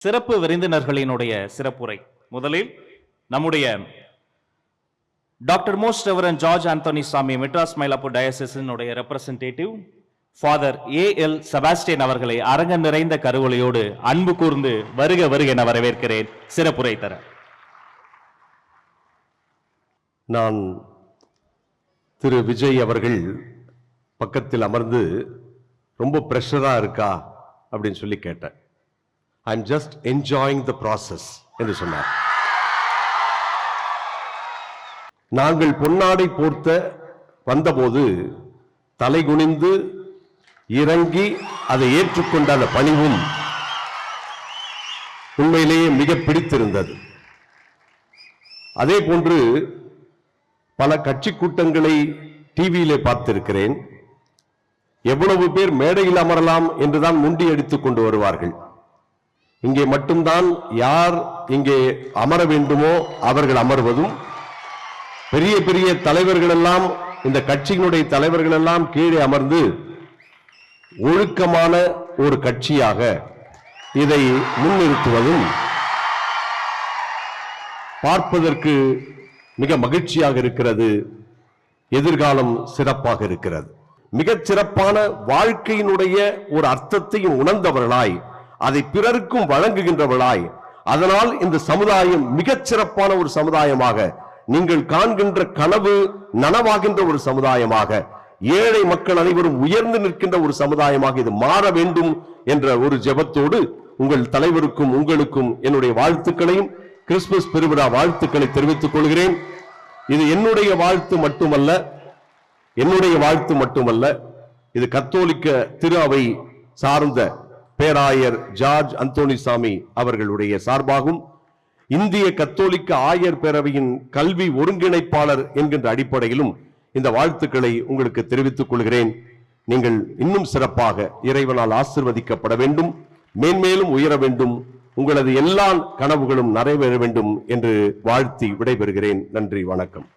சிறப்பு விருந்தினர்களினுடைய சிறப்புரை. முதலில் நம்முடைய doctor most reverend George Anthony சாமி மெட்ராஸ் மயிலாப்பூர் டயசிஸினுடைய ரெப்ரசன்டேட்டிவ் ஃபாதர் ஏ.எல். செபாஸ்டியன் அவர்களை அரங்க நிறைந்த கருவொலியோடு அன்பு கூர்ந்து வருக வருக என வரவேற்கிறேன் சிறப்புரை தர. நான் திரு விஜய் அவர்கள் பக்கத்தில் அமர்ந்து ரொம்ப பிரஷரா இருக்கா அப்படின்னு சொல்லி கேட்டேன். I'm just enjoying the process என்று சொன்னார். நாங்கள் பொன்னாடை போர்த்த வந்தபோது தலை குனிந்து இறங்கி அதை ஏற்றுக்கொண்ட அந்த பணிவும் உண்மையிலேயே மிக பிடித்திருந்தது. அதே போன்று பல கட்சி கூட்டங்களை டிவியிலே பார்த்திருக்கிறேன். எவ்வளவு பேர் மேடையில் அமரலாம் என்றுதான் முண்டி அடித்துக் கொண்டு வருவார்கள். இங்கே மட்டும்தான் யார் இங்கே அமர வேண்டுமோ அவர்கள் அமர்வதும், பெரிய பெரிய தலைவர்கள் எல்லாம் இந்த கட்சியினுடைய தலைவர்கள் எல்லாம் கீழே அமர்ந்து ஒழுக்கமான ஒரு கட்சியாக இதை முன்னிறுத்துவதும் பார்ப்பதற்கு மிக மகிழ்ச்சியாக இருக்கிறது. எதிர்காலம் சிறப்பாக இருக்கிறது. மிகச் சிறப்பான வாழ்க்கையினுடைய ஒரு அர்த்தத்தையும் உணர்ந்தவர்களாய் அதை பிறருக்கும் வழங்குகின்றவர்களாய், அதனால் இந்த சமுதாயம் மிகச் சிறப்பான ஒரு சமுதாயமாக, நீங்கள் காண்கின்ற கனவு நனவாகின்ற ஒரு சமுதாயமாக, ஏழை மக்கள் அனைவரும் உயர்ந்து நிற்கின்ற ஒரு சமுதாயமாக இது மாற வேண்டும் என்ற ஒரு ஜெபத்தோடு உங்கள் தலைவருக்கும் உங்களுக்கும் என்னுடைய வாழ்த்துக்களையும் கிறிஸ்துமஸ் பெருவிழா வாழ்த்துக்களை தெரிவித்துக் கொள்கிறேன். இது என்னுடைய வாழ்த்து மட்டுமல்ல, இது கத்தோலிக்க திரு அவை சார்ந்த பேராயர் ஜார்ஜ் ஆந்தோனி சாமி அவர்களுடைய சார்பாகும், இந்திய கத்தோலிக்க ஆயர் பேரவையின் கல்வி ஒருங்கிணைப்பாளர் என்கின்ற அடிப்படையிலும் இந்த வாழ்த்துக்களை உங்களுக்கு தெரிவித்துக் கொள்கிறேன். நீங்கள் இன்னும் சிறப்பாக இறைவனால் ஆசீர்வதிக்கப்பட வேண்டும், மேன்மேலும் உயர வேண்டும், உங்களது எல்லா கனவுகளும் நிறைவேற வேண்டும் என்று வாழ்த்தி விடைபெறுகிறேன். நன்றி, வணக்கம்.